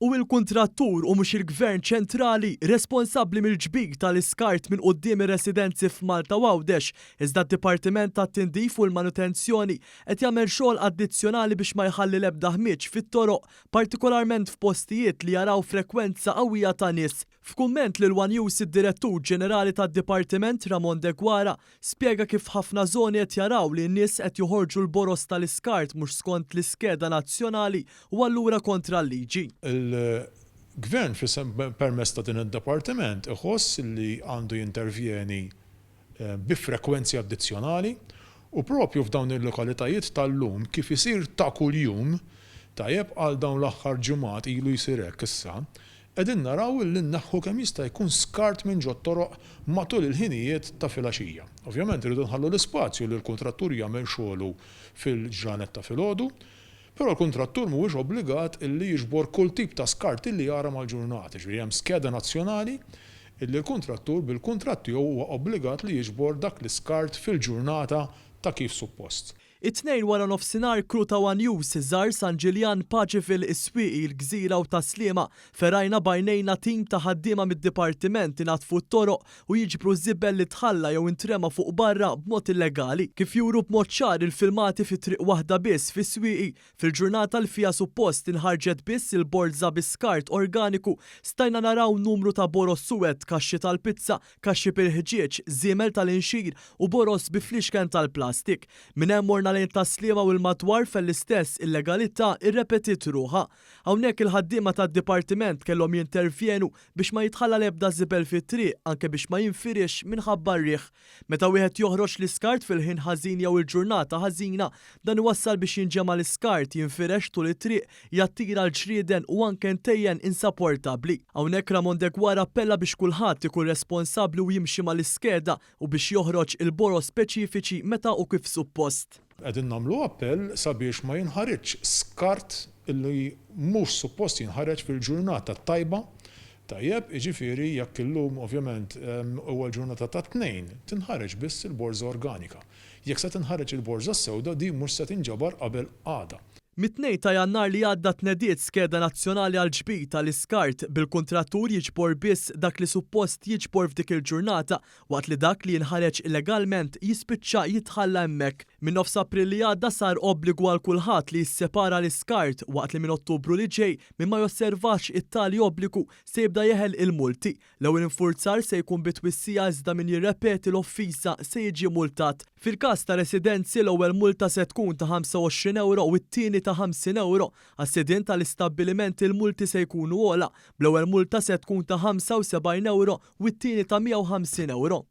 U l-kuntrattur u mhux il-Gvern ċentrali responsabbli mill-ġbir tal-iskart minn quddiem ir-residenzi f'Malta u Għawdex, iżda d-Dipartiment tat-Tindif u l-Manutenzjoni qed jagħmel xogħol addizzjonali biex ma jħalli l-ebda ħmieġ fit-toroq, partikolarment f'postijiet li jaraw frekwenza qawwija ta' nies. F'kumment lil One News id-Direttur Ġenerali tad-Dipartiment Ramon De Guara spjega kif ħafna żoni qed jaraw li n-nies qed joħorġu l-boros tal-iskart mhux skont l-iskeda nazzjonali u allura kontra l-liġi. Il-Gvern permezz ta' din id-Dipartiment iħoss li għandu jintervjeni bi frekwenzi addizzjonali u propju f'dawn il-lokalitajiet tal-lum kif isir ta' kuljum tajjeb għal dawn l-aħħar ġimgħat ilu jsir hekk issa. Qegħdin naraw li nneħħu kemm jista' jkun skart minn ġo toroq matul il-ħinijiet ta' filgħaxija. Ovvjament irridu nħallu l-ispazju li l-kuntrattur jagħmel xogħlu fil-ġranet ta' filgħodu, però l-kuntrattur mhuwiex obbligat illi jiġbor kull tip ta' skart illi jara mal-ġurnata. Ġifieri hemm skeda nazzjonali illi l-kuntrattur bil-kuntratt tiegħu huwa obbligat li jiġbor dak l-iskart fil-ġurnata ta' kif suppost. It-tnejn wara nofsinhar kru ta' One News żar San Ġiljan Paċifil is-Swieqi l-Gżira u Taslima ferajna bajnejna tim ta' ħaddiema mid-dipartiment inatfu t-toroq u jiġbru żibel li tħalla jew intrema fuq barra b'mod illegali. Kif juru b'mod ċar il-filmati fi triq waħda biss fis-Swieqi fil-ġurnata li fiha suppost inħarġet biss il-borza biskart organiku stajna naraw numru ta' boros suwed, kaxxi tal-pizza, kaxxi bil-ħġieġ, żiemel tal-inxir u boros bi fliexken tal-plastik. Minn hemm morna lejn Taslima u l-madwar fell-istess illegalità irrepetit ruħha. Hawnhekk il-ħaddiema tad-dipartiment kellhom jintervjenu biex ma jitħalla l-ebda żibel fit-triq anke biex ma jinfirix minħabba r-riħ. Meta wieħed joħroġ l-iskart fil-ħin ħażin jew il-ġurnata ħażina, dan iwassal biex jinġema l-iskart jinfirex tul it-triq, jattira l-ġrieden u anke ntejjen insapportabbli. Hawnhekk Ramon De Guara appella biex kulħadd ikun responsabbli u jimxi mal-iskeda u biex joħroġ il-boros speċifiċi meta u kif suppost. Qegħdin nagħmlu appell sabiex ma jinħareġ skart illi mhux suppost jinħareġ fil-ġurnata tajba. Tajjeb, jiġifieri jekk illum ovvjament huwa l-ġurnata ta' tnejn tinħareġ biss il-borża organika. Jekk se tinħareġ il-borża sewda din mhux se tinġabar qabel għada. Mit-2 ta' Jannar li għadda tnediet skeda nazzjonali għal ġbir tal-iskart bil-kuntrattur jiġbor biss dak li suppost jiġbor f'dik il-ġurnata waqt li dak li jinħareġ illegalment jispiċċa jitħalla hemmhekk. Minn nofs April li għadda sar obbligu għal kulħadd li jissepara l-iskart waqt li minn Ottubru li ġej minn ma josservax it-tali obbligu se jibda jeħel il-multi. L-ewwel infurzar se jkun bitwissija iżda min jirrepeti l-offisa se jiġi multat. Fil-każ ta' residenzi l-ewwel multa se tkun ta' 25 euro u t-tieni ta' 50 euro. Għas-sidien tal-istabbiliment il-multi se jkunu ogħla, bl-ewwel multa se tkun ta' 75 euro u t-tieni ta' 150 euro.